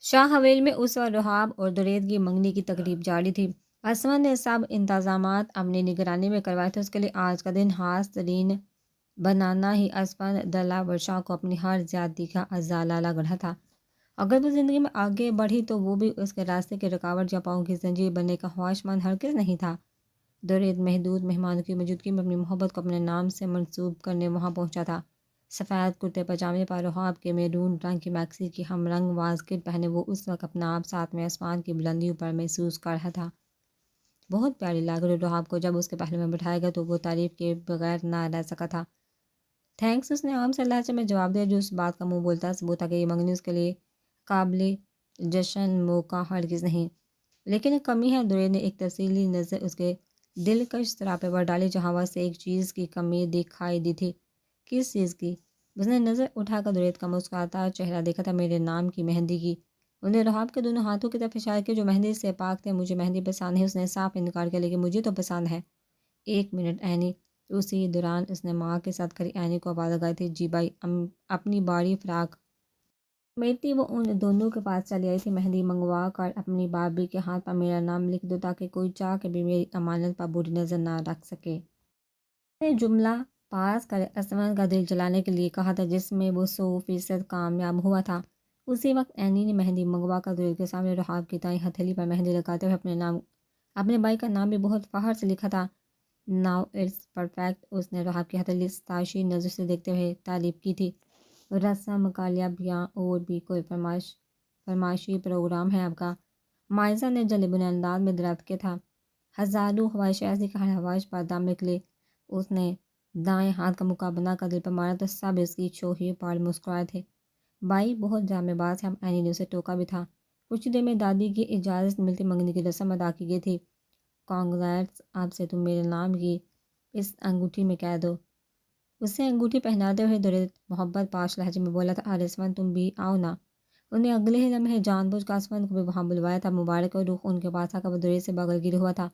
شاہ حویل میں اس وقت رحاب اور درید کی منگنی کی تقریب جاری تھی۔ عصمت نے سب انتظامات اپنی نگرانی میں کروائے تھے۔ اس کے لیے آج کا دن خاص ترین بنانا ہی عصمت دلہ ورشا کو اپنی ہر زیادتی کا ازالہ لگ رہا تھا۔ اگر وہ زندگی میں آگے بڑھی تو وہ بھی اس کے راستے کے رکاوٹ یا پاؤں کی زنجیر بننے کا خواہشمند ہرگز نہیں تھا۔ درید محدود مہمانوں کی موجودگی میں اپنی محبت کو اپنے نام سے منسوب کرنے وہاں پہنچا تھا۔ سفید کرتے پاجامے پر رحاب کے میرون رنگ کی میکسی کی ہم رنگ واسکٹ پہنے وہ اس وقت اپنا آپ ساتھ میں آسمان کی بلندیوں پر محسوس کر رہا تھا۔ بہت پیاری لگ رہی رحاب کو جب اس کے پہلو میں بٹھایا گیا تو وہ تعریف کے بغیر نہ رہ سکا تھا۔ تھینکس، اس نے عام سے لہجے میں جواب دیا جو اس بات کا منہ بولتا ثبوت تھا کہ یہ منگنی اس کے لیے قابل جشن موقع ہرگز نہیں۔ لیکن ایک کمی ہے۔ درید نے ایک تفصیلی نظر اس کے دلکش سراپے پر ڈالی جہاں وہ سے ایک چیز کی کمی دکھائی دی تھی۔ کس چیز کی؟ اس نے نظر اٹھا کر درید کا مسکراتا چہرہ دیکھا تھا۔ میرے نام کی مہندی کی۔ انہیں رحاب کے دونوں ہاتھوں کی طرف اشارہ کیا جو مہندی سے پاک تھے۔ مجھے مہندی پسند نہیں، اس نے صاف انکار کیا، لیکن مجھے تو پسند ہے۔ ایک منٹ اینی۔ اسی دوران اس نے ماں کے ساتھ کھڑی اینی کو آواز لگائی تھی، جی بھائی اپنی باری فراق سمیٹتی وہ ان دونوں کے پاس چلی آئی تھی۔ مہندی منگوا کر اپنی بھابھی کے ہاتھ پر میرا نام لکھ دو تاکہ کوئی چاہ کے بھی میری امانت پر بری نظر نہ رکھ سکے۔ نے جملہ پاس کر عصمت کا دل جلانے کے لیے کہا تھا جس میں وہ 100% کامیاب ہوا تھا۔ اسی وقت اینی نے مہندی منگوا کر درید کے سامنے رحاب کی دائیں ہتھیلی پر مہندی لگاتے ہوئے اپنے بھائی کا نام بھی بہت فخر سے لکھا تھا۔ ناؤ اٹس پرفیکٹ، اس نے رحاب کی ہتھیلی ستائشی نظر سے دیکھتے ہوئے تعریف کی تھی۔ رسم کالیاب یا اور بھی کوئی فرمائشی پروگرام ہے آپ کا؟ مائزہ نے جلبن انداز میں درخت کے تھا۔ ہزاروں خواہش ایسی کہ ہر خواہش پر دم نکلے۔ اس نے دائیں ہاتھ کا مکہ بنا کر دل پر مارا تو سب اس کی چھوہی پر مسکرائے تھے۔ بھائی بہت ڈرامے باز ہے، اینی نے اسے ٹوکا بھی تھا۔ کچھ دیر میں دادی کی اجازت ملتی منگنی کی رسم ادا کی گئی تھی۔ کانگریٹس، اب سے تم میرے نام کی اس انگوٹھی میں کہہ دو۔ اسے انگوٹھی پہناتے ہوئے درید محبت پاش لہجے میں بولا تھا، عصمت تم بھی آؤ نا۔ انہیں اگلے ہی لمحے جان بوجھ کر عصمت کو بھی وہاں بلوایا تھا۔ مبارک اور رخ ان کے پاس آ کر وہ درید سے بغل گیر ہوا تھا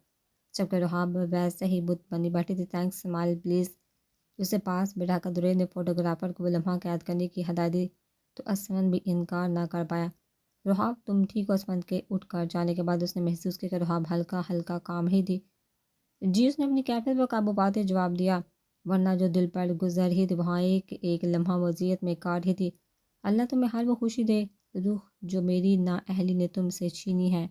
جبکہ رحاب ویسے ہی بت بنی بیٹھی تھی۔ Thanks, smile please. اسے پاس بٹھا کر درید نے فوٹوگرافر کو وہ لمحہ قید کرنے کی ہدایت دی تو عصمت بھی انکار نہ کر پایا۔ رحاب تم ٹھیک ہو؟ عصمت کے اٹھ کر جانے کے بعد اس نے محسوس کیا کہ رحاب ہلکا ہلکا کام ہی تھی۔ جی، اس نے اپنی کیفیت پر قابو پاتے جواب دیا، ورنہ جو دل پر گزر ہی تھی وہاں ایک ایک لمحہ وضعیت میں کاٹ ہی تھی۔ اللہ تمہیں ہر وہ خوشی دے روح جو میری نااہلی نے تم سے چھینی ہے۔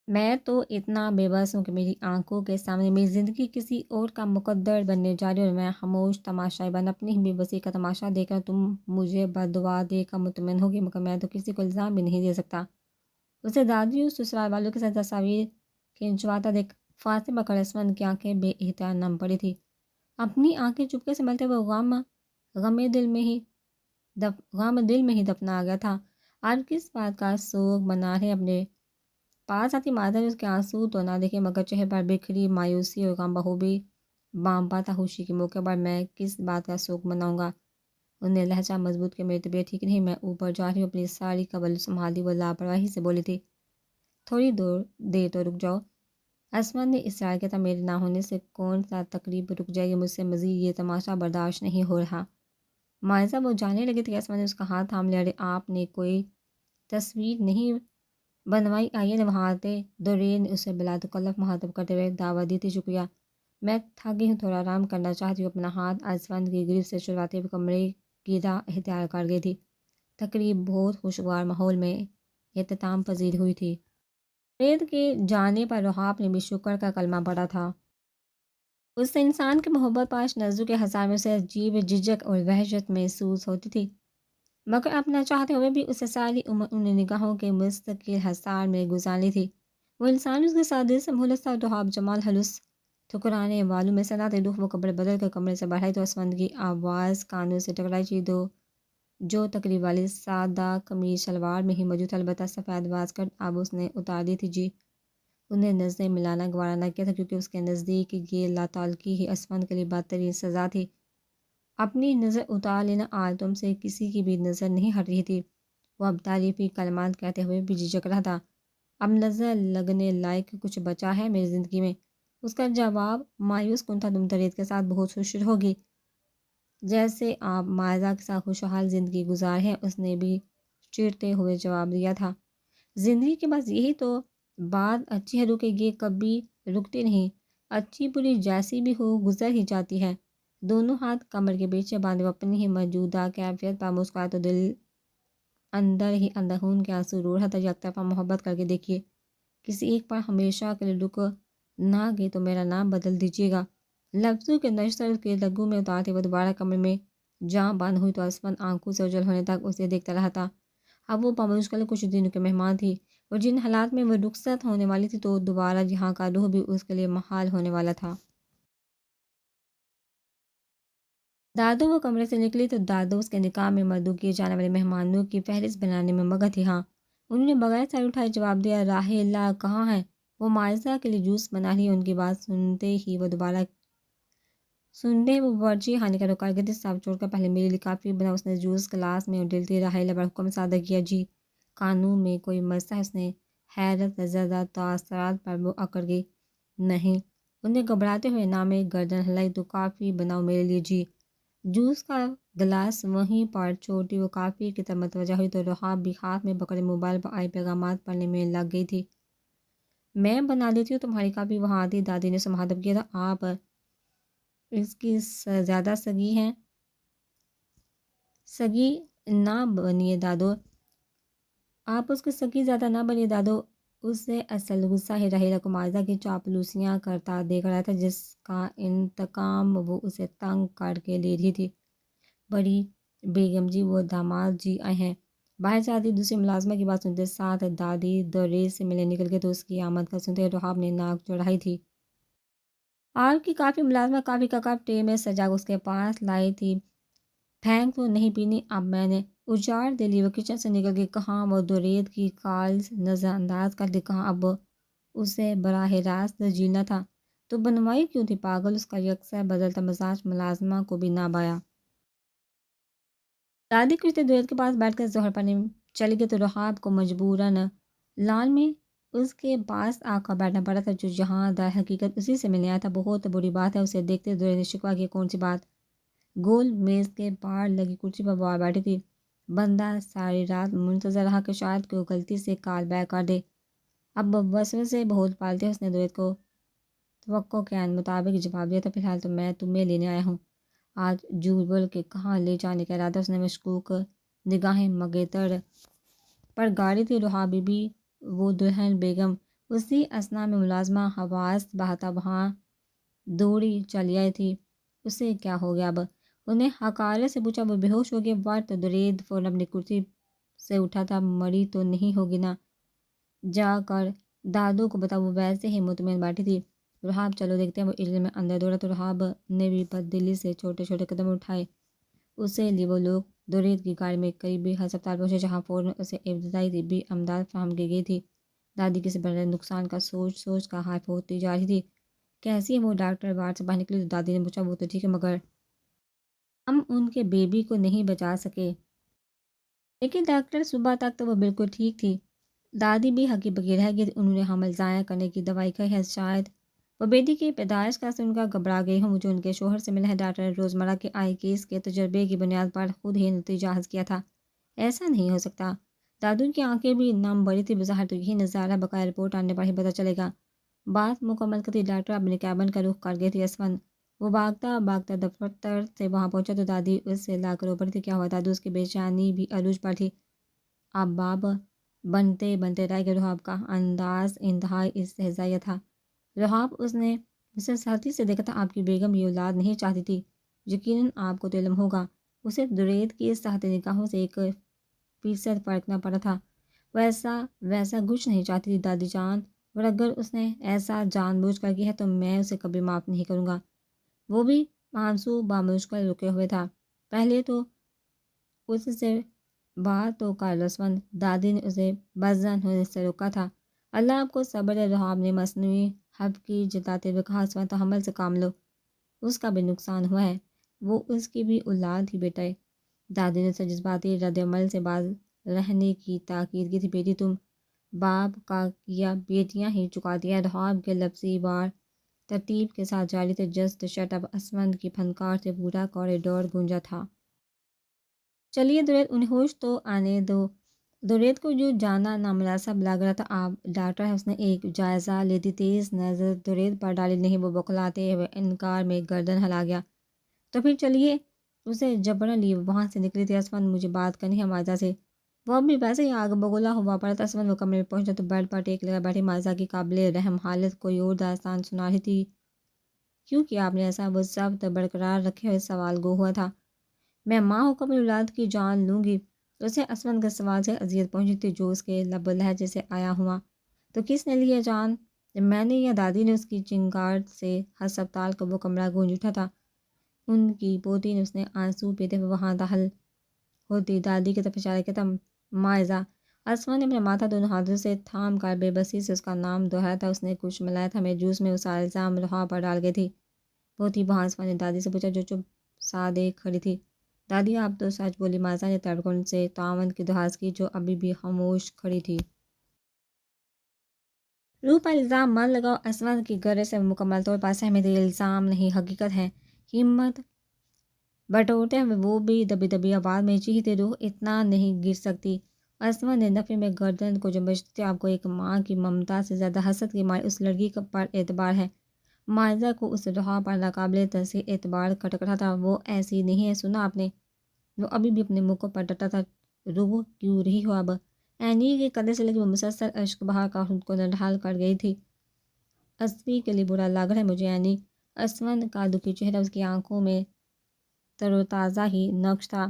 میں تو اتنا بے بس ہوں کہ میری آنکھوں کے سامنے میری زندگی کسی اور کا مقدر بننے جا رہی ہے اور میں خاموش تماشائی بن اپنی ہی بے بسی کا تماشا دے کر تم مجھے بددعا دے کر مطمئن ہوگی، مگر میں تو کسی کو الزام بھی نہیں دے سکتا۔ اسے دادی اور سسرال والوں کے ساتھ تصاویر کھنچواتا دیکھ فاطمہ بکر عصمت کی آنکھیں بے اختیار نم پڑی تھی۔ اپنی آنکھیں چپکے سے ملتے ہوئے غم دل میں ہی دفنا آ گیا تھا۔ آج کس بات کا سوگ منا رہے اپنے پاس آتی مادر نے اس کے آنسو تو نہ دیکھے مگر چہرے پر بکھری مایوسی اور غم بخوبی بانپا تھا۔ خوشی کے موقع پر میں کس بات کا سوگ مناؤں گا؟ انہیں لہجہ مضبوط کہ میری طبیعت ٹھیک نہیں، میں اوپر جا رہی ہوں۔ اپنی ساری قبل سنبھالتی وہ لاپرواہی سے بولی تھی۔ تھوڑی دیر تو رک جاؤ، عصمت نے اصرار کیا تھا۔ میرے نہ ہونے سے کون سا تقریب رک جائے گی؟ مجھ سے مزید یہ تماشا برداشت نہیں ہو رہا۔ مائزہ وہ جانے لگی تھی کہ عصمت نے اس کا ہاتھ تھام لیا۔ ارے آپ نے کوئی تصویر نہیں بنوائی؟ آئیے نہ وہاں آتے۔ درید نے اسے بلا تکلف مخاطب کرتے ہوئے دعوت دی تھی۔ شکریہ، میں تھک گئی ہوں، تھوڑا آرام کرنا چاہتی ہوں۔ اپنا ہاتھ عصمت کی گریف سے چھڑواتے ہوئے کمرے کی راہ اختیار کر گئی تھی۔ تقریب بہت خوشگوار ماحول میں اختتام پذیر ہوئی تھی۔ درید کے جانے پر رحاب نے بھی شکر کا کلمہ پڑھا تھا۔ اس سے انسان کے محبت پاش نظروں کے حصار میں اسے عجیب جھجک اور وحشت محسوس ہوتی تھی، مگر اپنا چاہتے ہوئے بھی اسے ساری عمر ان نگاہوں کے مستقل حصار میں گزارنی تھی۔ وہ انسان اس کے ساتھ دل سے مخلص تھا۔ رحاب جمال حلوس ٹھکرانے والوں میں سے نہ تھے۔ رخ وہ کپڑے بدل کر کمرے سے باہر آئی تو عصمت کی آواز کانوں سے ٹکرائی جو تقریب والی سادہ قمیض شلوار میں ہی موجود تھا، البتہ سفید واسکٹ اب اس نے اتار دی تھی۔ جی، انہیں نظریں ملانا گوارا نہ کیا تھا کیونکہ اس کے نزدیک یہ لاتعلقی ہی عصمت کے لیے بدترین سزا تھی۔ اپنی نظر اتار لینا، آج تم سے کسی کی بھی نظر نہیں ہٹ رہی تھی۔ وہ اب تعریفی کلمات کہتے ہوئے بھی جھجک رہا تھا۔ اب نظر لگنے لائق کچھ بچا ہے میری زندگی میں؟ اس کا جواب مایوس کن تھا۔ تم درید کے ساتھ بہت خوش ہوگی، جیسے آپ مائزہ کے ساتھ خوشحال زندگی گزار ہیں۔ اس نے بھی چیرتے ہوئے جواب دیا تھا، زندگی کے بعد یہی تو بات اچھی ہے رکے یہ کبھی رکتی نہیں، اچھی بری جیسی بھی ہو گزر ہی جاتی ہے۔ دونوں ہاتھ کمر کے پیچھے باندھے وہ اپنی ہی موجودہ کیفیت پر مسکرائے تو دل اندر ہی اندر خون کے آنسو رو رہا تھا۔ یک طرفہ محبت کر کے دیکھیے، کسی ایک پر ہمیشہ کے لیے رک نہ گئی تو میرا نام بدل دیجیے گا۔ لفظوں کے نشر کے لگو میں اتارتے وہ دوبارہ کمرے میں جاں بند ہوئی تو اسمن آنکھوں سے اوجھل ہونے تک اسے دیکھتا رہا تھا۔ اب وہ بمشکل کچھ دنوں کے مہمان تھی اور جن حالات میں وہ رخصت ہونے والی تھی تو دوبارہ یہاں کا روح بھی اس کے لیے محال ہونے والا تھا۔ دادو وہ کمرے سے نکلی تو دادو اس کے نکاح میں مدعو کیے جانے والے مہمانوں کی فہرست بنانے میں مگن تھی۔ ہاں، انہوں نے بغیر سر اٹھائے جواب دیا، راحیلہ کہاں ہے؟ وہ مائزہ کے لیے جوس بنا رہی ہے۔ ان کی بات سنتے وہ باورچی خانے کا رخ کر گئی تھی۔ صاحب چھوڑ کر پہلے میرے لیے کافی بنا۔ اس نے جوس گلاس میں اڈلتی راحیلہ پر حکم صادر کیا، جی قانون میں کوئی مسئلہ ہے؟ اس نے حیرت زدہ تاثرات پر وہ اکڑ گئی، نہیں۔ انہوں نے گھبراتے ہوئے نامے گردن ہلائی، تو کافی بناؤ میرے لیے، جی۔ جوس کا گلاس وہیں پر چھوڑتی وہ کافی کی طرف متوجہ ہوئی تو رحاب بھی ہاتھ میں پکڑے موبائل پر آئے پیغامات پڑھنے میں لگ گئی تھی۔ میں بنا دیتی ہوں تمہاری کافی، وہاں آتی دادی نے اسے مخاطب کیا تھا، آپ اس کی زیادہ سگی ہیں؟ سگی نہ بنیے دادو، آپ اس کی سگی زیادہ نہ بنیے دادو۔ اس سے اصل غصہ ہی راحیلہ کو مائزہ کی چاپلوسیاں کرتا دیکھ رہا تھا، جس کا انتقام وہ اسے تنگ کر کے لے رہی تھی۔ بڑی بیگم جی، وہ داماد جی آئے ہیں۔ باہر سے آتی دوسری ملازمہ کی بات سنتے ساتھ دادی دریز سے ملنے نکل گئے تو اس کی آمد کا سنتے رحاب نے ناک چڑھائی تھی۔ آپ کی کافی ملازمہ کافی کا کپ ٹرے میں سجا اس کے پاس لائی تھی، پھینک تو نہیں پینی؟ اب میں نے اجاڑ دے لی۔ وہ کچن سے نکل گئی، کہاں وہ درید کی کالز نظر انداز کر دی، کہاں اب اسے براہ راست جینا تھا تو بنوائی کیوں تھی پاگل؟ اس کا یکسر بدلتا مزاج ملازمہ کو بھی نہ بایا۔ دادی کچھ دیر درید کے پاس بیٹھ کر ظہر پڑھنے چلی گئی تو رحاب کو مجبوراً لان میں اس کے پاس آ کر بیٹھنا پڑا تھا، جو جہاں در حقیقت اسی سے ملنے آیا تھا۔ بہت بری بات ہے، اسے دیکھتے درید نے شکوہ کیا، کون سی بات؟ گول میز کے پار لگی کرسی پر وہ بیٹھی تھی۔ بندہ ساری رات منتظر رہا کہ شاید کوئی غلطی سے کال بیک کر دے۔ اب وسوسے بہت پالتے ہیں، اس نے درید کو توقع کے عین مطابق جواب دیا تھا، فی الحال تو میں تمہیں لینے آیا ہوں۔ آج جھوٹ بول کے کہاں لے جانے کا ارادہ؟ اس نے مشکوک نگاہیں مگیتر پر گاڑی تھی۔ رحاب بی بی، وہ دلہن بیگم، اسی اثنا میں ملازمہ حواس بہتا وہاں دوڑی چلی آئی تھی۔ اسے کیا ہو گیا اب؟ انہیں حقارت سے پوچھا۔ وہ بے ہوش ہو گئی۔ وقت درید فوراً اپنی کرسی سے اٹھا تھا، مری تو نہیں ہوگی نا؟ جا کر دادو کو بتا، وہ ویسے ہی مطمئن بیٹھی تھی۔ رحاب چلو دیکھتے ہیں۔ وہ علم میں اندر دوڑا تو رحاب نے بھی بددلی سے چھوٹے چھوٹے قدم اٹھائے۔ اسے لیے وہ لوگ درید کی گاڑی میں قریبی ہسپتال پہنچے، جہاں فوراً اسے ابتدائی طبی امداد فراہم کی گئی تھی۔ دادی کسی بڑے نقصان کا سوچ کر ہائپ ہوتی جا رہی تھی۔ کیسی ہے وہ؟ ڈاکٹر وارڈ سے باہر نکلی تو دادی نے پوچھا۔ وہ تو ٹھیک ہے، مگر ہم ان کے بیبی کو نہیں بچا سکے۔ لیکن ڈاکٹر، صبح تک تو وہ بالکل ٹھیک تھی۔ دادی بھی ہکی بکی رہ گئی۔ انہوں نے حمل ضائع کرنے کی دوائی کھائی ہے، شاید وہ بیٹی کی پیدائش کا سن کر گھبرا گئی ہوں۔ مجھے ان کے شوہر سے ملا ہے، ڈاکٹر نے روزمرہ کے آئی کیس کے تجربے کی بنیاد پر خود ہی نتیجہ حاصل کیا تھا۔ ایسا نہیں ہو سکتا۔ دادو کی آنکھیں بھی نم بڑی تھی، بظاہر تو یہی نظارہ بقایا رپورٹ آنے پر ہی پتہ چلے گا۔ بات مکمل کرتی ڈاکٹر اپنے کیبن کا رخ کر گئی تھی۔ اسفن وہ بھاگتا دفتر سے وہاں پہنچا تو دادی اس سے لا کر اوپر تھی۔ کیا ہوا دادو؟ اس کی بے چینی بھی عروج پر تھی۔ اب باب بنتے رہ گئے۔ رحاب کا انداز انتہائی استہزائیہ تھا۔ رحاب، اس نے اسے سختی سے دیکھا تھا، آپ کی بیگم یہ اولاد نہیں چاہتی تھی، یقیناً آپ کو تو علم ہوگا۔ اسے درید کی سخت نگاہوں سے 1% فرق نہ پڑا تھا۔ ویسا کچھ نہیں چاہتی تھی دادی جان، اور اگر اس نے ایسا جان بوجھ کر کیا ہے تو میں اسے کبھی معاف نہیں کروں گا۔ وہ بھی آنسو بامشکل رکے ہوئے تھا۔ پہلے تو اس سے بات تو کر لو اسفن، دادی نے اسے بزن ہونے سے روکا تھا۔ اللہ آپ کو صبر ہے، رحاب نے مصنوعی حبکی جتاتے ہوئے کہا، اسفن تو حمل سے کام لو، اس کا بھی نقصان ہوا ہے، وہ اس کی بھی اولاد ہی بیٹا ہے۔ دادی نے اسے جذباتی رد عمل سے باز رہنے کی تاکید کی تھی۔ بیٹی تم باپ کا کیا بیٹیاں ہی چکاتی ہیں۔ رحاب کے لفظی وار ترتیب کے ساتھ جاری تھے، جسٹ شٹ اپ۔ اسفند کی پھنکار سے پورا کوریڈور گونجا تھا۔ چلیے درید، انہیں ہوش تو آنے دو۔ درید کو جو جانا نامناسب لگ رہا تھا، آپ ڈاکٹر ہے، اس نے ایک جائزہ لیتی تیز نظر درید پر ڈالی۔ نہیں، وہ بخلاتے ہوئے انکار میں گردن ہلا گیا۔ تو پھر چلیے، اسے جبرن لی وہاں سے نکلی تھی۔ اسمن، مجھے بات کرنی ہے مائزہ سے۔ وہ اب بھی ویسے ہی آگ بگولا ہوا پڑا تھا۔ اسمن وہ کمرے میں پہنچا تو بیڈ پر ٹیک لگا بیٹھی مائزہ کی قابل رحم حالت کوئی اور داستان سنا رہی تھی۔ کیوں کیا آپ نے ایسا؟ وہ ضبط برقرار رکھے ہوئے سوال گو ہوا تھا۔ میں ماں ہوں، قبل اولاد کی جان لوں گی۔ اسے اسمن کے سوال سے اذیت پہنچی تھی جو اس کے لب و لہجے سے آیا ہوا۔ تو کس نے لی ہے جان؟ میں نے یا دادی نے؟ اس کی چنگاڑ سے ہسپتال کا وہ کمرہ گونج اٹھا تھا۔ ان کی پوتی نے، اس نے آنسو پیتے ہوئے وہاں داخل ہوتی دادی کی طرف اشارہ کیا تھا۔ مائزہ۔ اسمن نے اپنا ماتھا دونوں ہاتھوں سے تھام کر بے بسی سے اس کا نام دہرایا تھا۔ اس نے کچھ ملایا تھا میجوس میں، اس الزام رہا پر ڈال گئی تھی۔ پوتی وہاں اسمن نے دادی سے پوچھا جو چپ سادے کھڑی تھی۔ دادی آپ تو سچ بولی، مائزہ نے تڑپن سے تعاون کی درخواست کی جو ابھی بھی خاموش کھڑی تھی۔ روح پر الزام مت لگاؤ۔ اسمن کی گرج سے مکمل طور پر سہمت تھی۔ الزام نہیں، حقیقت ہے۔ ہمت بٹورتے ہوئے وہ بھی دبی دبی آواز میں چیختی، روح اتنا نہیں گر سکتی۔ اسمن نے نفی میں گردن کو جنبش دی، آپ کو ایک ماں کی ممتا سے زیادہ حسد کی ماری اس لڑکی پر اعتبار ہے۔ مائزہ کو اس روح پر ناقابل تصحیح اعتبار کھٹک رہا تھا۔ وہ ایسی نہیں ہے، سنا آپ نے؟ وہ ابھی بھی اپنے موقع پر ڈٹا تھا۔ روح کیوں رہی ہو اب؟ اینی کے قدر سے لگی وہ مسلسل اشک بہا کر خود کو نڈھال کر گئی تھی۔ اسوی کے لیے برا لگ رہا ہے مجھے اینی۔ اسمن کا دکھی چہرہ، اس کی آنکھوں میں تر و تازہ ہی نقش تھا۔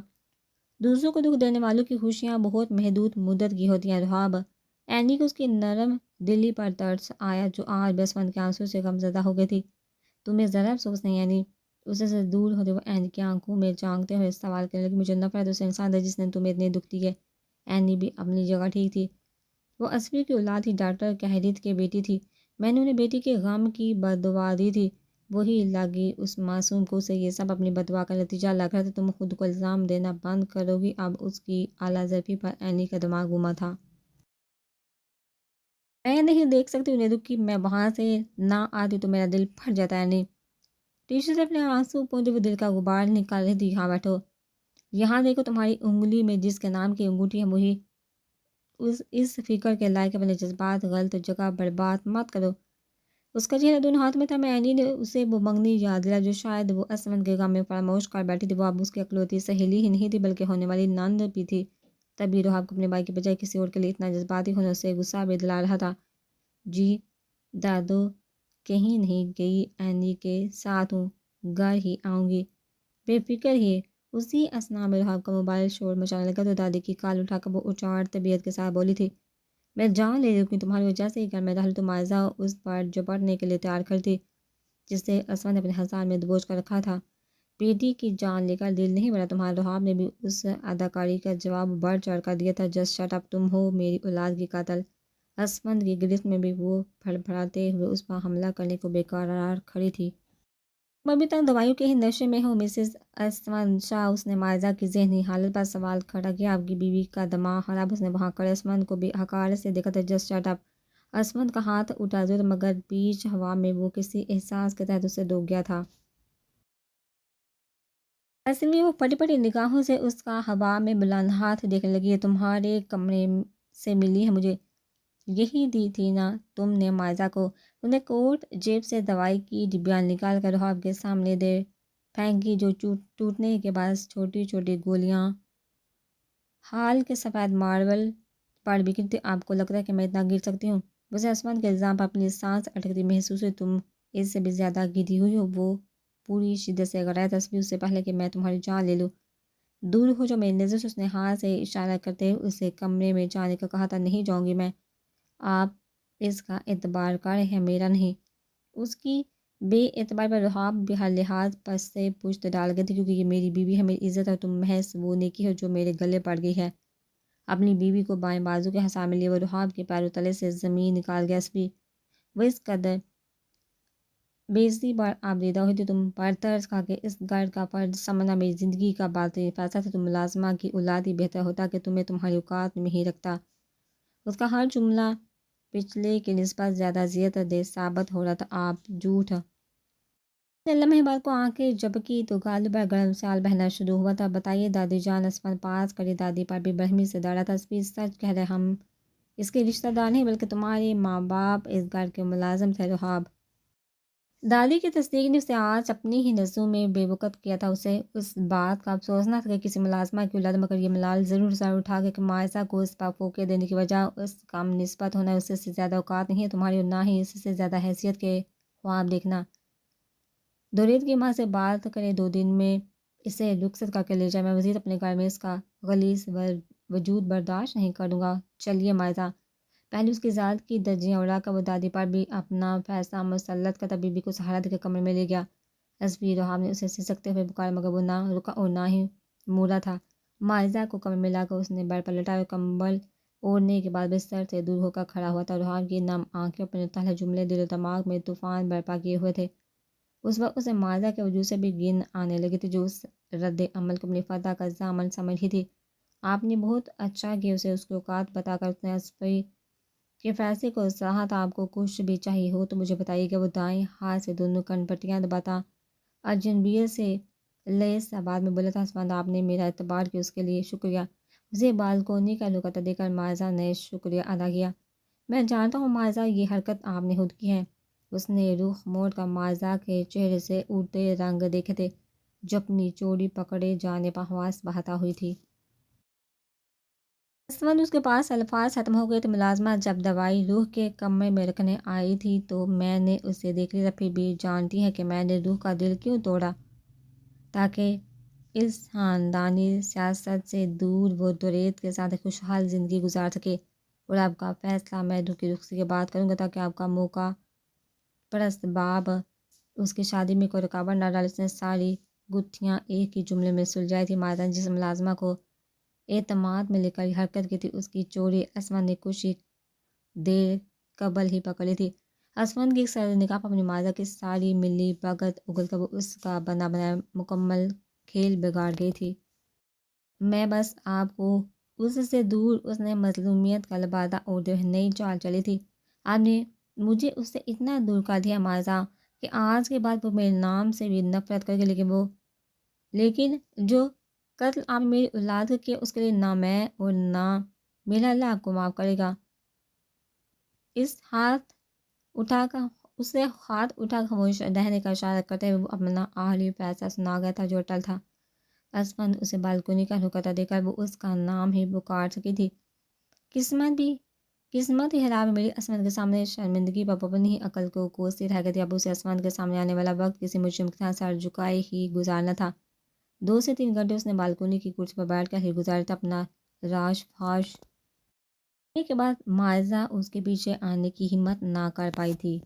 دوسروں کو دکھ دینے والوں کی خوشیاں بہت محدود مدت کی ہوتی ہیں رحاب۔ اینی کو اس کی نرم دلی پر ترس آیا جو آج بھی اسمن کے آنسوں سے غمزدہ ہو گئی تھی۔ تمہیں ذرا افسوس نہیں اینی؟ اسے سے دور ہوتے وہ اینی کی آنکھوں میں جھانکتے ہوئے سوال کرنے لگی، مجھے نفرت اس انسان سے جس نے تمہیں اتنی دکھ دی ہے۔ اینی بھی اپنی جگہ ٹھیک تھی۔ وہ اسوی کی اولاد تھی، ڈاکٹر کہریت کی بیٹی تھی۔ میں نے انہیں بیٹی کے غم کی بددعا دی تھی، وہی لگی اس معصوم کو۔ اسے یہ سب اپنی بددعا کا نتیجہ لگ رہا تھا۔ تم خود کو الزام دینا بند کرو گی اب؟ اس کی اعلیٰ ظرفی پر اینی کا دماغ گما تھا۔ میں نہیں دیکھ سکتی انہیں دکھی، میں وہاں سے نہ آتی تو میرا دل پھٹ جاتا ہے اینی۔ ٹیشو سے اپنے آنسو پونچھتے ہوئے دل کا غبار نکال رہی تھی۔ یہاں بیٹھو، یہاں دیکھو، تمہاری انگلی میں جس کے نام کی انگوٹھی ہے وہی اس فکر کے لائق اپنے جذبات غلط جگہ برباد مت کرو۔ اس کا چہرہ دونوں ہاتھ میں تھا۔ میں اینی نے اسے وہ منگنی یاد دلا جو شاید وہ اسمن کے غم میں فراموش کر بیٹھی تھی۔ وہ اب اس کی اکلوتی سہیلی ہی نہیں تھی بلکہ ہونے والی نند بھی تھی۔ تبھی روحاب کو اپنے بھائی کے بجائے کسی اور کے لیے اتنا جذباتی ہونے سے غصہ بھی دلا رہا تھا۔ جی دادو، کہیں نہیں گئی، اینی کے ساتھ ہوں، گھر ہی آؤں گی، بے فکر ہی۔ اسی اثنا میں روحاب کا موبائل شور مچانے لگا تو دادی کی کال اٹھا کر وہ اچاٹ طبیعت کے ساتھ بولی تھی، میں جان لے رہی ہوں، تمہاری وجہ سے ہی گھر میں داخل تو مائزہ اس پر جپٹنے کے لیے تیار کھڑی تھی جسے اسمن نے اپنے ہزار میں دبوچ کر رکھا تھا۔ بیٹی کی جان لے کر دل نہیں بڑا تمہارا؟ روحاب نے بھی اس اداکاری کا جواب بڑھ چڑھ کر دیا تھا، جسٹ شٹ اپ، تم ہو میری اولاد کی قاتل۔ اسمن کی گرفت میں بھی وہ پھڑپھڑاتے ہوئے اس پر حملہ کرنے کو بے قرار کھڑی تھی۔ تم ابھی تک دوائیوں کے ہی نشے میں ہو مسز اسمن شاہ؟ اس نے مائزہ کی ذہنی حالت پر سوال کھڑا کیا۔ آپ کی بیوی کا دماغ خراب؟ اس نے وہاں کھڑے اسمن کو بھی حقارت سے دیکھا تھا۔ Just shut up. اسمن کا ہاتھ اٹھا زور مگر بیچ ہوا میں وہ کسی احساس کے تحت اسے ڈوب گیا تھا۔ اسمی وہ پٹی پٹی نگاہوں سے اس کا ہوا میں بلند ہاتھ دیکھنے لگی، یہ تمہارے کمرے سے ملی ہے مجھے، یہی دی تھی نا تم نے مائزہ کو؟ انہیں کوٹ جیب سے دوائی کی ڈبیاں نکال کر روحاب کے سامنے دے پھینکی جو ٹوٹنے کے بعد چھوٹی چھوٹی گولیاں ہال کے سفید ماربل پر بکھری تھی۔ آپ کو لگتا ہے کہ میں اتنا گر سکتی ہوں؟ اسے اسمن کے الزام پر اپنی سانس اٹکتی محسوس ہوئی۔ تم اس سے بھی زیادہ گری ہوئی ہو۔ وہ پوری شدت سے غیر تصویر، اس سے پہلے کہ میں تمہاری جان لے لوں، دور ہو جو میری نظر سے۔ اس نے ہاتھ سے اشارہ کرتے ہوئے اسے کمرے میں جانے کا کہا تھا۔ نہیں جاؤں گی میں، آپ اس کا اعتبار کر رہے ہیں، میرا نہیں۔ اس کی بے اعتباری پر رحاب بھی ہر لحاظ پر سے پشت ڈال گئی تھی، کیونکہ یہ میری بیوی ہے، میری عزت ہے، تم محض وہ نیکی ہو جو میرے گلے پڑ گئی ہے۔ اپنی بیوی کو بائیں بازو کے حصہ میں لیے وہ رحاب کے پیروں تلے سے زمین نکال گیا۔ اسوی وہ اس قدر بے عزتی پر آبدیدہ ہوئی تھی، تم پر ترس کھا کے اس گھر کا فرد سمجھنا میری زندگی کا باطنی فیصلہ تھا۔ تم ملازمہ کی اولاد ہی بہتر ہوتا کہ تمہیں تمہاری اوقات میں ہی رکھتا۔ اس کا ہر جملہ پچھلے کی نسبت زیادہ زیادہ دیر ثابت ہو رہا تھا۔ آپ جھوٹ لمحے بعد کو آنکھیں جھپکی تو گالوں پر گرم سال بہنا شروع ہوا تھا۔ بتائیے دادی جان، اسفند پاس کری دادی پر بھی برہمی سے ڈرا تھا۔ اسپی سچ کہہ رہے، ہم اس کے رشتہ دار نہیں بلکہ تمہارے ماں باپ اس گھر کے ملازم تھے رحاب۔ دادی کی تصدیق نے اسے آج اپنی ہی نظروں میں بے وقت کیا تھا۔ اسے اس بات کا افسوس نہ تھا کہ کسی ملازمہ کی اولاد، مگر یہ ملال ضرور سر اٹھا کہ مائزہ کو اس پر فوقیت دینے کی وجہ اس کم نسبت ہونا، اس سے زیادہ اوقات نہیں ہے تمہاری اور نہ ہی اس سے زیادہ حیثیت کے خواب دیکھنا۔ دورید کی ماں سے بات کرے 2 دن میں اسے رخصت کر کے لے جائے، میں مزید اپنے گھر میں اس کا غلیظ وجود برداشت نہیں کروں گا۔ چلیے مائزہ۔ پہلے اس کی ذات کی درجیاں اڑا کر وہ دادی پر بھی اپنا فیصلہ مسلط کرتا بی بی کو سہارا دے کے کمرے میں لے گیا۔ اسبی رحاب نے اسے سسکتے ہوئے پکارا مگر وہ نہ رکا اور نہ ہی موڑا تھا۔ مائزہ کو کمرے میں لا کر اس نے بیڈ پر لٹایا اور کمبل اوڑھنے کے بعد بستر سے دور ہو کر کھڑا ہوا تھا۔ رحاب کی نم آنکھیں اپنے تلخ جملے دل و دماغ میں طوفان برپا کیے ہوئے تھے۔ اس وقت اسے مائزہ کے وجود سے بھی گن آنے لگی تھی، جو اس رد عمل کو اپنی فتح کا ضامن سمجھ رہی تھی۔ آپ نے بہت اچھا کیا اسے اس کی اوقات بتا کر۔ اس نے اسبی کے فیصلے کو سراہا۔ آپ کو کچھ بھی چاہیے ہو تو مجھے بتائیے گا۔ وہ دائیں ہاتھ سے دونوں کن پٹیاں دباتا اجنبیت سے لیس آواز میں بولا تھا، اسفند آپ نے میرا اعتبار کیا، اس کے لیے شکریہ۔ اسے بالکونی کا لکاتہ دے کر مائزہ نے شکریہ ادا کیا۔ میں جانتا ہوں مائزہ، یہ حرکت آپ نے خود کی ہے۔ اس نے رخ موڑ کر مائزہ کے چہرے سے اڑتے رنگ دیکھے تھے، جو اپنی چوڑی پکڑے جانے پر حواس بہتا ہوئی تھی۔ اسفند، اس کے پاس الفاظ ختم ہو گئے تھے۔ ملازمہ جب دوائی روح کے کمرے میں رکھنے آئی تھی تو میں نے اسے دیکھ لیا تھا، پھر بھی جانتی ہے کہ میں نے روح کا دل کیوں توڑا؟ تاکہ اس خاندانی سیاست سے دور وہ دورید کے ساتھ ایک خوشحال زندگی گزار سکے۔ اور آپ کا فیصلہ میں روح کی رخصتی کے بعد کروں گا تاکہ آپ کا موقع پرست باب اس کی شادی میں کوئی رکاوٹ نہ ڈالے۔ اس نے ساری گتھیاں ایک ہی جملے میں سلجھائی تھی۔ مائزہ نے جس ملازمہ کو اعتماد میں لے کر یہ حرکت کی تھی، اس کی چوڑی اسفند نے کچھ ہی دیر قبل ہی پکڑ لی تھی۔ اسفند کی سر نکاح پر اپنی مائزہ کی ساری ملی بھگت اگل کر وہ اس کا بنا بنایا مکمل کھیل بگاڑ گئی تھی۔ میں بس آپ کو اس سے دور، اس نے مظلومیت کا لبادہ اوڑھتے ہوئے نئی چال چلی تھی، آپ نے مجھے اس سے اتنا دور کر دیا مائزہ کہ آج کے بعد وہ میرے نام سے بھی نفرت کرے گی، لیکن جو قتل آپ میری اولاد کا کیا، اس کے لیے نہ میں اور نہ میرا اللہ آپ کو معاف کرے گا۔ اسے ہاتھ اٹھا کر خاموش رہنے کا اشارہ کرتے ہوئے وہ اپنا آخری فیصلہ سنا گیا تھا، جو اٹل تھا۔ اسفند اسے بالکونی کا رخطہ دے کر وہ اس کا نام ہی پکار سکی تھی۔ قسمت ہی خراب ہے میری، اسفند کے سامنے شرمندگی پر اپنی عقل کو کوستی رہ گئی تھی۔ اب اسے اسفند کے سامنے آنے والا وقت کسی مجرم کے ساتھ سر جھکائے ہی گزارنا تھا۔ 2 سے 3 گھنٹے اس نے بالکونی کی کرسی پر بیٹھ کر ہی گزارے تھے، اپنا راش فاش کرنے کے بعد مائزہ اس کے پیچھے آنے کی ہمت نہ کر پائی تھی۔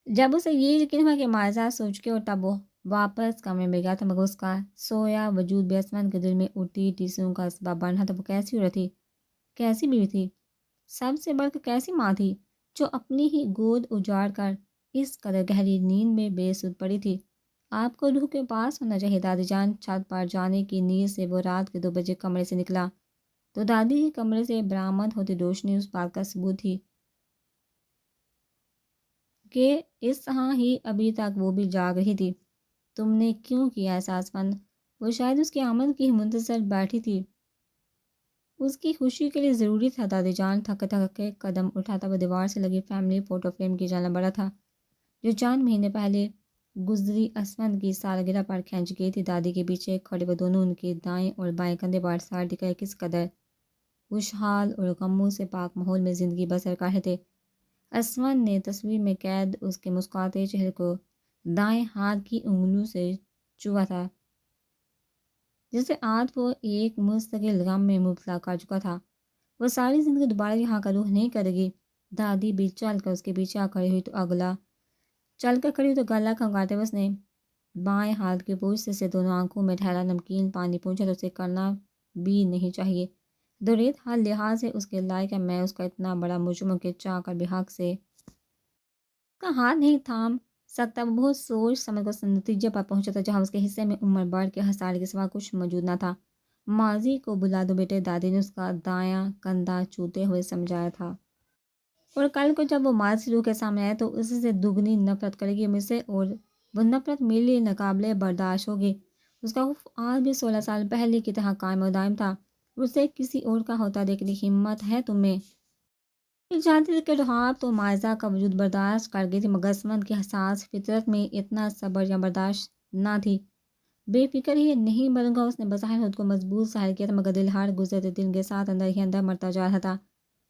جب اسے یہ یقین ہوا کہ مائزہ سوچ کے اور تب وہ واپس کمرے میں گیا تھا، مگر اس کا سویا وجود بھی اسفند کے دل میں اٹھتی ٹیسوں کا اسباب بن رہا تھا۔ وہ کیسی عورت تھی، کیسی بیوی تھی، سب سے بڑھ کر کیسی ماں تھی، جو اپنی ہی گود اجاڑ کر اس قدر گہری نیند میں بے سود پڑی تھی۔ آپ کو روح کے پاس ہونا چاہیے دادی جان۔ چھت پر جانے کی نیت سے وہ رات کے 2 بجے کمرے سے نکلا تو دادی کے کمرے سے برآمد ہوتی روشنی اس بات کا ثبوت تھی کہ اس طرح ہی ابھی تک وہ بھی جاگ رہی تھی۔ تم نے کیوں کیا ایسا اسفند؟ وہ شاید اس کی آمد کی منتظر بیٹھی تھی، اس کی خوشی کے لیے ضروری تھا دادی جان۔ تھک کے قدم اٹھاتا وہ دیوار سے لگی فیملی فوٹو فریم کی جانب بڑھا تھا، جو چند مہینے پہلے گزری اسفند کی سالگرہ پر کھینچ گئی تھی۔ دادی کے پیچھے کھڑے وہ دونوں ان کے دائیں اور بائیں کندھے پر سار دکھائے کس قدر خوشحال اور غموں سے پاک ماحول میں زندگی بسر کر رہے تھے۔ اسفند نے تصویر میں قید اس کے مسکراتے چہرے کو دائیں ہاتھ کی انگلیوں سے چھوا تھا، جسے آج وہ ایک مستقل غم میں مبتلا کر چکا تھا۔ وہ ساری زندگی دوبارہ یہاں کا رخ نہیں کرے گی۔ دادی بھی چل کر اس کے پیچھے آ کھڑی ہوئی تو گلا کھنگاتے ہوئے اس نے بائیں ہاتھ کے پوچھتے سے دونوں آنکھوں میں ٹھہرا نمکین پانی پہنچا تو اسے کرنا بھی نہیں چاہیے۔ دورید ہر لحاظ سے اس کے لائق ہے، میں اس کا اتنا بڑا مجرم ہوں کہ چاہ کر بھی حق سے اس کا ہاتھ نہیں تھام سکتا۔ وہ بہت سوچ سمجھ کر اس نتیجے پر پہنچا تھا جہاں اس کے حصے میں عمر بڑھ کے ہساڑے کے سوا کچھ موجود نہ تھا۔ ماضی کو بلا دو بیٹے، دادی نے اس کا دایاں کندھا چھوتے ہوئے سمجھایا تھا۔ اور کل کو جب وہ ماضی روح کے سامنے آئے تو اس سے دگنی نفرت کرے گی مجھ سے، اور وہ نفرت میرے لیے ناقابل برداشت ہوگی۔ اس کا خوف آج بھی 16 سال پہلے کی طرح قائم و دائم تھا۔ اسے کسی اور کا ہوتا دیکھنے کی ہمت ہے تمہیں؟ جانتی تھی کہ رحاب تو مائزہ کا وجود برداشت کر گئی تھی، مگر عصمت کی حساس فطرت میں اتنا صبر یا برداشت نہ تھی۔ بے فکر ہی نہیں بنوں گا، اس نے بظاہر خود کو مضبوط ظاہر کیا تھا، مگر دل ہر گزرتے دن کے ساتھ اندر ہی اندر مرتا جا رہا تھا۔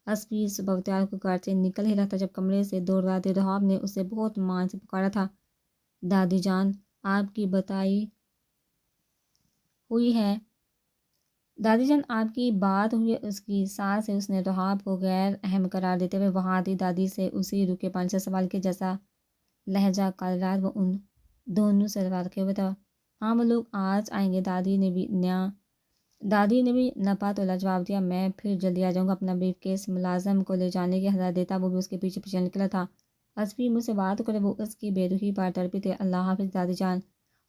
اسپی صبح اختیار کو گھر سے نکل ہی رہا تھا جب کمرے سے دوڑاتے رحاب نے اسے بہت مان سے پکارا تھا۔ دادی جان، آپ کی بتائی ہوئی ہے۔ دادی جان، آپ کی بات ہوئی ہے، اس کی ساس سے اس نے رحاب کو غیر اہم قرار دیتے ہوئے وہاں آتی دادی سے اسی رکے پن سے سوال کیا جیسا لہجہ کل رات وہ ان دونوں سے رکھے ہوئے تھا۔ ہاں، وہ لوگ آج آئیں گے، دادی نے بھی نپا تولا جواب دیا۔ میں پھر جلدی آ جاؤں گا۔ اپنا بریف کیس ملازم کو لے جانے کی ہدایت دیتا وہ بھی اس کے پیچھے پیچھے نکلا تھا۔ اسپی مجھ سے بات کرے، وہ اس کی بے روحی پر تڑپی تھے۔ اللہ حافظ دادی جان۔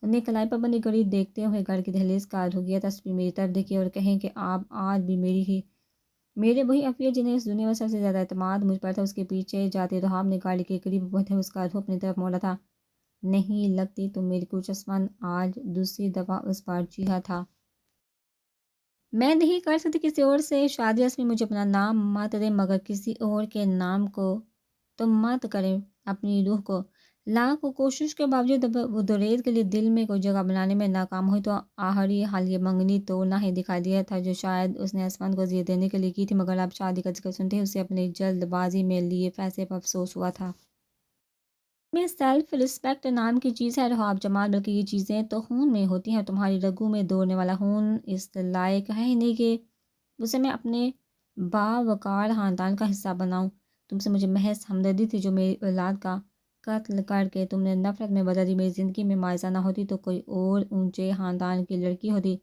انہیں کلائی پر بنی گھڑی دیکھتے ہوئے گھر کی دہلیز کا رک گیا تھا۔ اسپی میری طرف دیکھی اور کہیں کہ آپ آج بھی میرے وہی افیہ جنہیں اس دنیا میں سب سے زیادہ اعتماد مجھ پر تھا۔ اس کے پیچھے جاتے رحاب نے گاڑی کے قریب پہنچتے اس کا رخ اپنی طرف موڑا تھا۔ نہیں لگتی تم میری کچھ، عثمان آج دوسری دفعہ اس پر چیخا تھا۔ میں نہیں کر سکتی کسی اور سے شادی، اسمی مجھے اپنا نام مت دے، مگر کسی اور کے نام کو تم مت کریں۔ اپنی روح کو لاکھ کوشش کے باوجود وہ دوریت کے لیے دل میں کوئی جگہ بنانے میں ناکام ہوئی تو آخری حال یہ منگنی توڑنا ہی دکھائی دیا تھا جو شاید اس نے عصمت کو اذیت دینے کے لیے کی تھی، مگر اب شادی کا ذکر سنتے ہی اسے اپنی جلد بازی میں لیے فیصلے پر افسوس ہوا تھا۔ میں سیلف رسپیکٹ نام کی چیز ہے رحاب جمال، بلکہ یہ چیزیں تو خون میں ہوتی ہیں، اور تمہاری رگوں میں دوڑنے والا خون اس لائق ہے ہی نہیں کہ اسے میں اپنے باوقار خاندان کا حصہ بناؤں۔ تم سے مجھے محض ہمدردی تھی جو میری اولاد کا قتل کر کے تم نے نفرت میں بدل دی۔ میری زندگی میں مائزہ نہ ہوتی تو کوئی اور اونچے خاندان کی لڑکی ہوتی،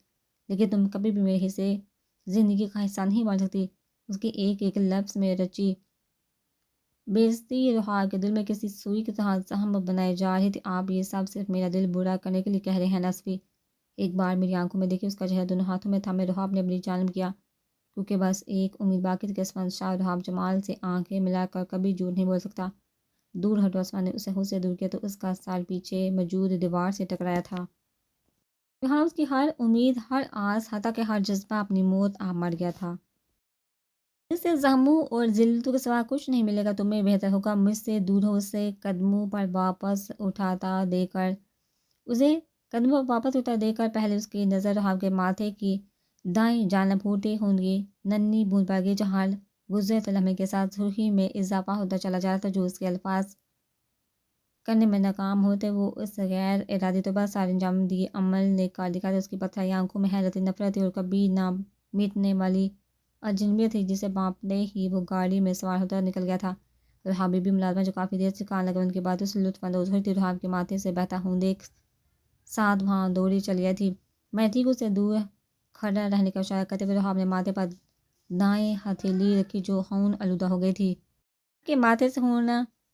لیکن تم کبھی بھی میرے حصے زندگی کا حصہ نہیں بن سکتی۔ اس کے ایک ایک لفظ میں رچی بےعزتی رحاب کے دل میں کسی سوئی کی طرح زخم بنائے جا رہی تھی۔ آپ یہ سب صرف میرا دل برا کرنے کے لیے کہہ رہے ہیں نصفی؟ ایک بار میری آنکھوں میں دیکھی، اس کا چہرہ دونوں ہاتھوں میں تھا۔ میں رحاب نے اپنی جانب کیا، کیونکہ بس ایک امید باقی تھی کہ عثمان شاہ رحاب جمال سے آنکھیں ملا کر کبھی جھوٹ نہیں بول سکتا۔ دور ہٹو، عثمان نے اسے خود سے دور کیا تو اس کا سر پیچھے موجود دیوار سے ٹکرایا تھا۔ یہاں اس کی ہر امید، ہر آس، حتیٰ کہ ہر جذبہ اپنی موت آپ مر گیا تھا۔ اس سے زخموں اور ذلتوں کے سوا کچھ نہیں ملے گا، تمہیں بہتر ہوگا مجھ سے دور ہو۔ اسے قدموں پر واپس اٹھا دے کر پہلے اس کی نظر رحاب کے ماتھے کی دائیں جانب پھوٹی ہوندی ننھی بوند پر گئی، جہاں گزرتے لمحے کے ساتھ سرخی میں اضافہ ہوتا چلا جا رہا تھا جو اس کے الفاظ کرنے میں ناکام ہوتے وہ اس غیر ارادی طور پر سارے انجام دیے عمل نے کر دکھایا۔ اس کی پتھرائی آنکھوں میں حیرت، نفرت اور کبھی نہ مٹنے والی اجنبیت تھی جسے بانپتے ہی وہ گاڑی میں سوار ہوتا نکل گیا تھا۔ رحاب بھی ملازمہ جو کافی دیر سے کان لگے ان کی باتوں سے لطف اندوز ہوئی تھی، رحاب کے ماتھے سے بہتا خون دیکھ ساتھ وہاں دوڑی چلی آئی تھی۔ میں ٹھیک اسے دور کھڑا رہنے کا اشارہ کرتے ہوئے رحاب نے ماتھے پر دائیں ہتھیلی رکھی جو خون آلودہ ہو گئی تھی۔ کہ ماتھے سے خون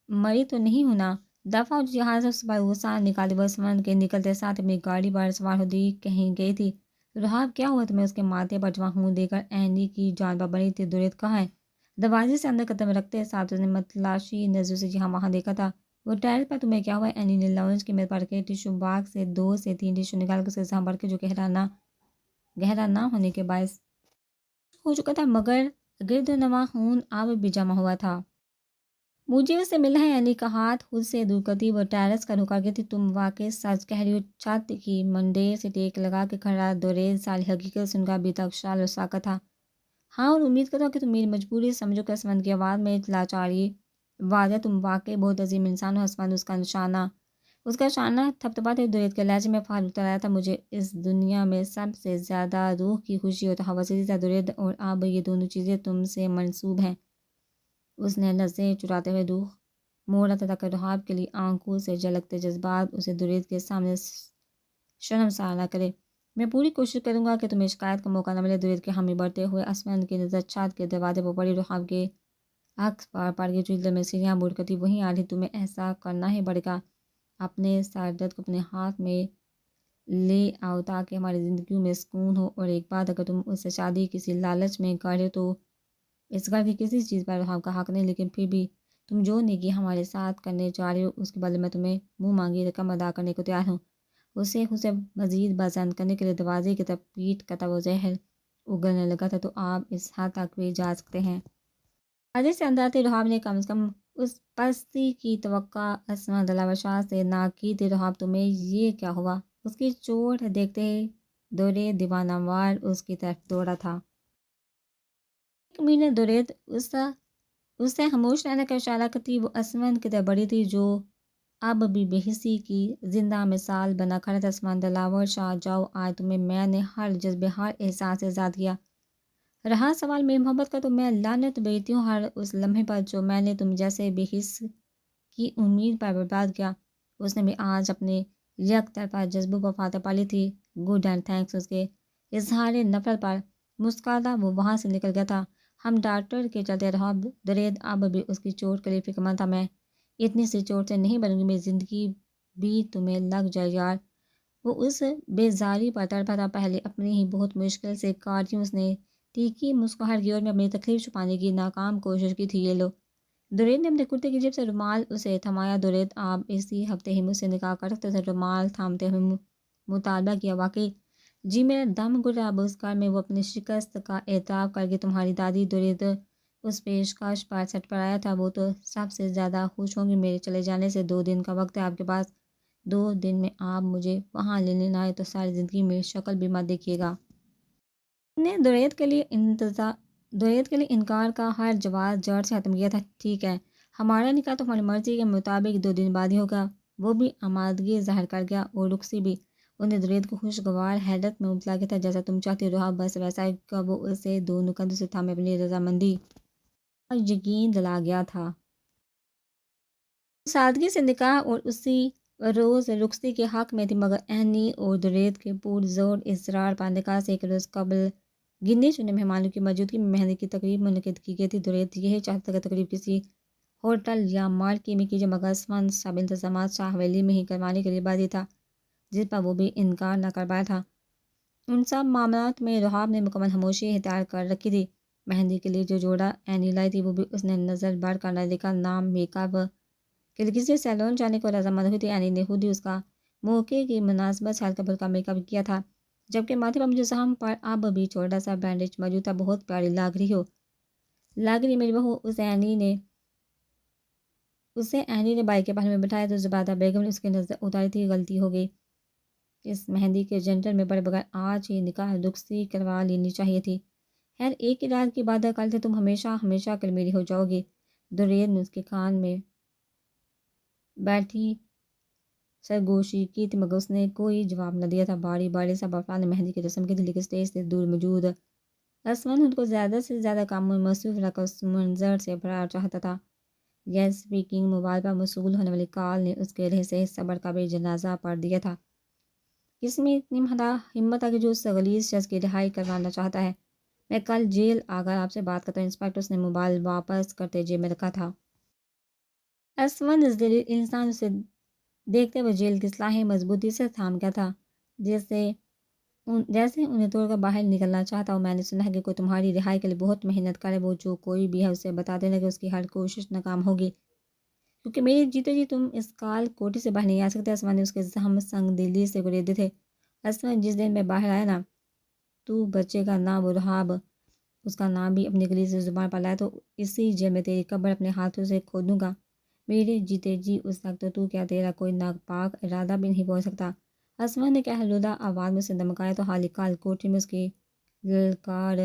مری تو نہیں ہونا؟ دفعہ ہو جہاز اس پر غصہ نکالتے وہ عثمان کے نکلتے ساتھ اپنی گاڑی پر سوار ہوتی کہیں گئی تھی۔ رحاب کیا ہوا تمہیں؟ اس کے ماتھے پر جوان خون دے کر اینی کی جان پر بنی تھی۔ دوریت کہاں ہے؟ دروازے سے اندر قدم رکھتے ساتھ اس نے متلاشی نظروں سے جہاں وہاں دیکھا تھا۔ وہ ٹائر پر تمہیں کیا ہوا ہے؟ اینی نے لاؤنج کی میز پر رکھے ٹیشو باکس سے 2 سے 3 ٹیشو نکال کر اسے زخم بھر کے جو گہرا نہ ہونے کے باعث ہو چکا تھا، مگر گرد و نواں خون اب بھی جمع ہوا تھا۔ مجھے اس سے ملنا ہے، اینی کا ہاتھ خود سے دور کرتی وہ ٹیرس کا رخ کر گئی تھی۔ تم واقعی سچ کہہ رہی ہو، چھت کی منڈیر سے ٹیک لگا کے کھڑا دوریت ساری حقیقت سن کر ابھی تک شال و ساکت تھا۔ ہاں، اور امید کرتا ہوں کہ تم میری مجبوری سمجھو کہ عصمت کی آواز میں لاچاری واضح، تم واقعی بہت عظیم انسان ہو عصمت۔ اس کا شانہ تھپتھپاتے دوریت کے لہجے میں فخر اتر آیا تھا۔ مجھے اس دنیا میں سب سے زیادہ روح کی خوشی اور تحفظ تھا دوریت، اور اب یہ دونوں چیزیں تم سے منسوب ہیں۔ اس نے نظریں چراتے ہوئے روح موڑا تھا تاکہ رحاب کے لیے آنکھوں سے جھلکتے جذبات اسے دوریت کے سامنے شرمسار نہ کرے۔ میں پوری کوشش کروں گا کہ تمہیں شکایت کا موقع نہ ملے۔ دوریت کے حامی بڑھتے ہوئے عثمان کی نظر چھت کے دروازے پر پڑی، رحاب کے عکس پر پڑ گئی جو دل میں سیڑھیاں بوڑھ کر تھی وہیں آ رہی۔ تمہیں ایسا کرنا ہی پڑے گا، اپنے سردرد کو اپنے ہاتھ میں لے آؤ تاکہ ہماری زندگیوں میں سکون ہو۔ اور ایک بات، اگر تم اس سے شادی کسی لالچ میں کر رہے ہو تو اس گھر کی کسی چیز پر رحم کا حق نہیں، لیکن پھر بھی تم جو نیکی ہمارے ساتھ کرنے چاہ رہے ہو اس کے بدلے میں تمہیں منہ مانگی رقم ادا کرنے کو تیار ہوں۔ اسے مزید بازند کرنے کے لیے دروازے کی طرف پیٹ کرتا وہ زہر اگلنے لگا تھا۔ تو آپ اس حد تک بھی جا سکتے ہیں۔ دروازے سے اندر آتے رحاب نے کم از کم اس پستی کی توقع اسما دلاور شاہ سے نہ کی تھی۔ رحاب تمہیں یہ کیا ہوا؟ اس کی چوٹ دیکھتے ہی دورید دیوانہ وار اس کی طرف دوڑا تھا۔ ایک امیر نے دورید اس سے خاموش رہنے کا اشارہ کرتی وہ اسمن کی طرف بڑی تھی جو اب بھی بے حسی کی زندہ مثال بنا کھڑا تھا۔ اسمان دلاور شاہ جاؤ، آج تمہیں میں نے ہر جذبے ہر احساس سے آزاد کیا۔ رہا سوال میری محبت کا تو میں لعنت بھیجتی ہوں ہر اس لمحے پر جو میں نے تم جیسے بے حس کی امید پر برباد کیا۔ اس نے بھی آج اپنے یک طرفہ جذبوں پر فاتح پا لی تھی۔ Good and thanks. اس کے اظہار نفرت پر مسکراتا وہ وہاں سے نکل گیا تھا۔ ہم ڈاکٹر کے چلتے رہا۔ دورید اب بھی اس کی چوٹ کے لیے فکر مند تھا۔ میں اتنی سی چوٹ سے نہیں بنوں گی، میری زندگی بھی تمہیں لگ جائے یار۔ وہ اس بیزاری پر تڑپا تھا۔ پہلے اپنی ہی بہت مشکل سے کاٹیوں اس نے تیکھی مسکراہٹ کی اور میں اپنی تکلیف چھپانے کی ناکام کوشش کی تھی۔ یہ لو۔ دورید نے اپنے کرتے کی جیب سے رومال اسے تھمایا۔ دورید آپ اسی ہفتے ہی مجھ سے نکاح کر سکتے تھے۔ رومال تھامتے ہوئے مطالبہ کیا۔ واقعی جی میرا دم گھٹ رہا۔ اب اس گھر میں وہ اپنی شکست کا اعتراف کر کے تمہاری دادی۔ دورید اس پیشکش پر سٹ پر آیا تھا۔ وہ تو سب سے زیادہ خوش ہوں گی میرے چلے جانے سے۔ 2 دن کا وقت ہے آپ کے پاس۔ 2 دن میں آپ مجھے وہاں لینے نہ آئے تو ساری زندگی میری شکل بھی مت دیکھیے گا۔ نے دورید کے لیے انکار کا ہر جواز جڑ سے ختم کیا تھا۔ ٹھیک ہے، ہمارا نکاح تمہاری مرضی کے مطابق 2 دن بعد ہی ہوگا۔ وہ بھی آمادگی ظاہر کر گیا اور رخصی بھی۔ انہیں دورید کو خوشگوار حیرت میں مبتلا کیا تھا۔ جیسا تم چاہتی رہا بس ویسا ہی کا وہ اسے دونوں کندھوں سے تھامے اپنی رضامندی اور یقین دلا گیا تھا۔ سادگی سے نکاح اور اسی روز رخصتی کے حق میں تھی، مگر اینی اور دورید کے پرزور اصرار پر نکاح سے 1 روز قبل گنے چنے مہمانوں کی موجودگی میں مہندی کی تقریب منعقد کی گئی تھی۔ دورید یہی چاہتا تھا کہ تقریب کسی ہوٹل یا مارکے میں کی جائے، مگر اسمن سب انتظامات شاہ حویلی میں ہی کروانے کے لیے راضی تھا، جس پر وہ بھی انکار نہ کر پایا تھا۔ ان سب معاملات میں رحاب نے مکمل خاموشی اختیار کر رکھی تھی۔ مہندی کے لیے جو جوڑا اینی لائی تھی وہ بھی اس نے نظر بڑھ کر نہ دیکھا، نہ میک اپ کے لیے کسی سیلون جانے کو رضامند ہوئی تھی۔ اینی نے خود ہی اس کا موقع کی مناسبت سے ہلکا پھلکا میک اپ کیا تھا، جبکہ ماتھے پر مجسم پر اب بھی چھوٹا سا بینڈیج موجود تھا۔ بہت پیاری لگ رہی میری بہو۔ اسے اینی نے بائک کے پہلے میں بٹھایا تو زبیدہ بیگم نے اس کی نظر اتاری تھی۔ غلطی ہو گئی، اس مہندی کے جنٹل میں پڑے بغیر آج ہی نکاح رخصتی کروا لینی چاہیے تھی۔ خیر ایک ہی رات کی بات ہے، کل سے تم ہمیشہ ہمیشہ کے لیے میری ہو جاؤ گی۔ دورید نے اس کے کان میں بیٹھی سرگوشی کی تھی، مگر اس نے کوئی جواب نہ دیا تھا۔ باری باری سب افراد نے مہندی کی رسم کی تھی، لیکن اسٹیج سے دور موجود اسمن خود کو زیادہ سے زیادہ کاموں میں مصروف رکھ کر اس منظر سے فرار چاہتا تھا۔ گیس اسپیکنگ موبائل پر موصول ہونے والی کال نے اس کے رہ سے صبر کا بھی جنازہ پڑھ دیا تھا۔ کس میں اتنی ہمت ہے کہ جو اس غلیظ شخص کی رہائی کروانا چاہتا ہے؟ میں کل جیل آ کر آپ سے بات کرتا ہوں۔ انسپکٹر اس نے موبائل واپس کرتے جیب میں رکھا تھا۔ اسمن ذلیل انسان اسے دیکھتے ہوئے جیل کی سلاخیں مضبوطی سے تھام گیا تھا، جیسے انہیں توڑ کر باہر نکلنا چاہتا ہوں۔ میں نے سنا ہے کہ کوئی تمہاری رہائی کے لیے بہت محنت کرے۔ وہ جو کوئی بھی ہے اسے بتا دینا کہ اس کی ہر کوشش ناکام ہوگی، کیونکہ میری جیتے جی تم اس کال کوٹی سے باہر نہیں آ سکتے۔ اسمن نے اس کے زخم سنگ دلی سے گریدے تھے۔ اسمن جس دن میں باہر آیا نا تو بچے کا نام و رحاب اس کا نام بھی اپنی غلیظ زبان پر لایا تو اسی جیل میں تیری قبر اپنے ہاتھوں سے کھودوں گا میرے جیتے جی۔ اس وقت تو کیا تیرا کوئی ناپاک ارادہ بھی نہیں بول سکتا۔ اسمن نے کہلودہ آواز میں سے دمکایا تو حالی کال کوٹری میں اس کی للکار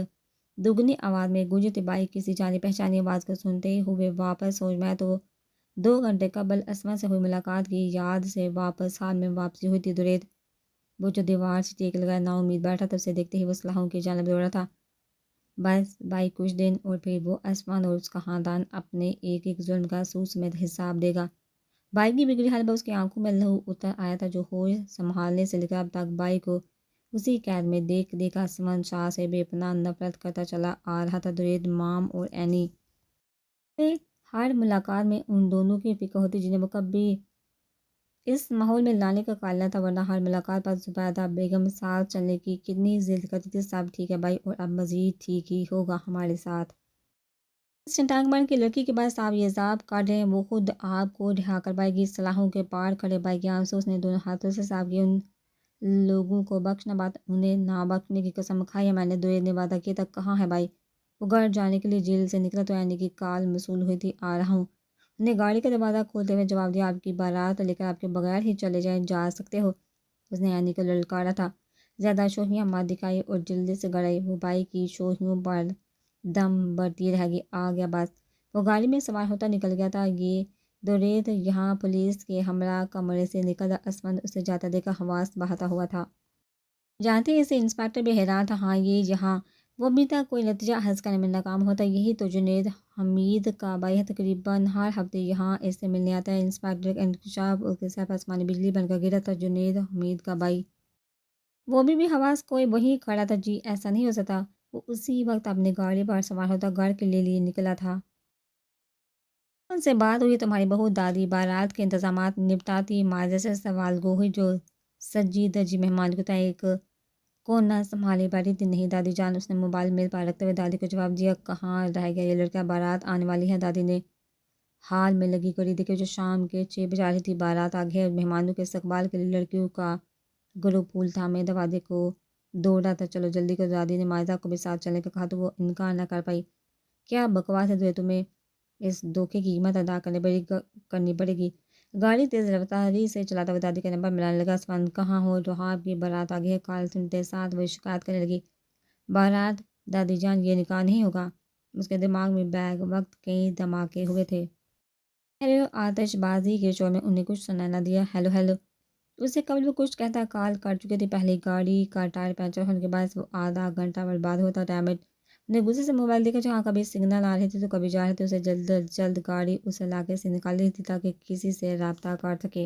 دگنی آواز میں گونجی تھی۔ بائی کسی جانی پہچانی آواز کو سنتے ہوئے واپس ہوش میں آیا تو 2 گھنٹے قبل اسمن سے ہوئی ملاقات کی یاد سے واپس حال میں واپسی ہوئی تھی۔ دورید وہ جو دیوار سے ٹیک لگائے نا امید بیٹھا تھا، اسے دیکھتے ہی وہ صلاحوں کی جانب دوڑا تھا۔ بس بائی کچھ دن اور پھر وہ اسمن اور اس کا خاندان اپنے ایک ایک ظلم کا سود سمیت حساب دے گا۔ بائی کی بگڑی حالت پر اس کی آنکھوں میں لہو اتر آیا تھا، جو ہوش سنبھالنے سے لے کر اب تک بائی کو اسی قید میں دیکھ دیکھ اسمن شاہ سے بے پناہ نفرت کرتا چلا آ رہا تھا۔ دورید مام اور اینی سے ہر ملاقات میں ان دونوں کی فکر ہوتی جنہیں وہ کبھی اس ماحول میں لانے کا قائل نہ تھا، ورنہ ہر ملاقات پر زبیدہ بیگم ساتھ چلنے کی کتنی ضد کرتی تھی۔ سب ٹھیک ہے بائی، اور اب مزید ٹھیک ہی ہوگا ہمارے ساتھ۔ ٹانک بن کی لڑکی کے بعد صاحب یہ عذاب کاٹ رہے ہیں، وہ خود آپ کو رہا کروائے گی۔ صلاحوں کے پار کھڑے بھائی کے آنسو اس نے دونوں ہاتھوں سے صاف کیے۔ ان لوگوں کو بخشنا بات، انہیں نہ بخشنے کی قسم کھائی ہے میں نے، دورید نے وعدہ کیا تھا۔ کہاں ہے بھائی؟ وہ گھر جانے کے لیے جیل سے نکلا تو یعنی کہ کال موصول ہوئی تھی، آ رہا ہوں۔ انہیں گاڑی کا دروازہ کھولتے ہوئے جواب دیا، آپ کی بارات لے کر آپ کے بغیر ہی چلے جائیں، جا سکتے ہو۔ اس نے یعنی کو للکارا تھا، زیادہ شوخیاں مت دکھائی اور جلدی سے گڑائی، وہ بھائی کی شوخیوں پر دم بڑھتی رہ گی۔ آ گیا بس۔ وہ گاڑی میں سوار ہوتا نکل گیا تھا۔ یہ دورید یہاں پولیس کے ہمراہ کمرے سے نکلا، اسمند اسے جاتا دیکھا حواس بہتا ہوا تھا۔ جانتے ہی اسے انسپکٹر بھی حیران تھا، ہاں یہ یہاں، وہ ابھی تک کوئی نتیجہ حاصل کرنے میں ناکام ہوتا۔ یہی تو جنید حمید کا بھائی ہے، تقریباً ہر ہفتے یہاں اس سے ملنے آتا ہے۔ انسپکٹر کا انکشاف اس کے سر پر آسمانی بجلی بن کر گرا تھا، جنید حمید کا بھائی، وہ بھی حواس کوئی وہی کھڑا تھا۔ جی ایسا نہیں ہو سکتا، وہ اسی وقت اپنی گاڑی پر سوار ہوتا گھر کے لیے نکلا تھا۔ ان سے بات ہوئی، تمہاری بہو دادی بارات کے انتظامات نپٹاتی، معذرت سے سوال گو ہوئی جو سجی دجی مہمان کو ایک کو نہ سنبھالے بیٹھی تھی۔ نہیں دادی جان، اس نے موبائل میل پر رکھتے ہوئے دادی کو جواب دیا۔ کہاں رہ گیا یہ لڑکا؟ بارات آنے والی ہے، دادی نے حال میں لگی گھڑی دیکھی جو شام کے 6 بجا رہی تھی۔ بارات آ گئی ہے، مہمانوں کے استقبال کے لیے لڑکیوں کا گروپ پھول تھامے دروازے کو دوڑا تھا۔ چلو جلدی کرو، دادی نے مائزہ کو بھی ساتھ چلنے کا کہا تو وہ انکار نہ کر پائی۔ کیا بکواس ہے، تمہیں اس دھوکے کی قیمت ادا کرنی پڑے گی۔ گاڑی تیز رفتاری سے چلاتا ہوا دادی کا نمبر ملانے لگا۔ اسفند کہاں ہو؟ رحاب کی بارات آ گئی ہے، کال سنتے ساتھ وہ شکایت کرنے لگی۔ بارات؟ دادی جان یہ نکاح نہیں ہوگا۔ اس کے دماغ میں بیک وقت کئی دھماکے ہوئے تھے۔ ہیلو، آتش بازی کے شور میں انہیں کچھ سنائی نہ دیا۔ ہیلو ہیلو، اس سے قبل وہ کچھ کہتا کال کر چکی تھی۔ پہلی گاڑی کا ٹائر پنچر ہونے کے باعث وہ آدھا گھنٹہ برباد ہوتا۔ ڈیمٹ نے غصے سے موبائل دیکھا، جہاں کبھی سگنل آ رہی تھی تو کبھی جا رہے تھے۔ اسے جلد جلد گاڑی اس علاقے سے نکال رہی تھی تاکہ کسی سے رابطہ کر سکے۔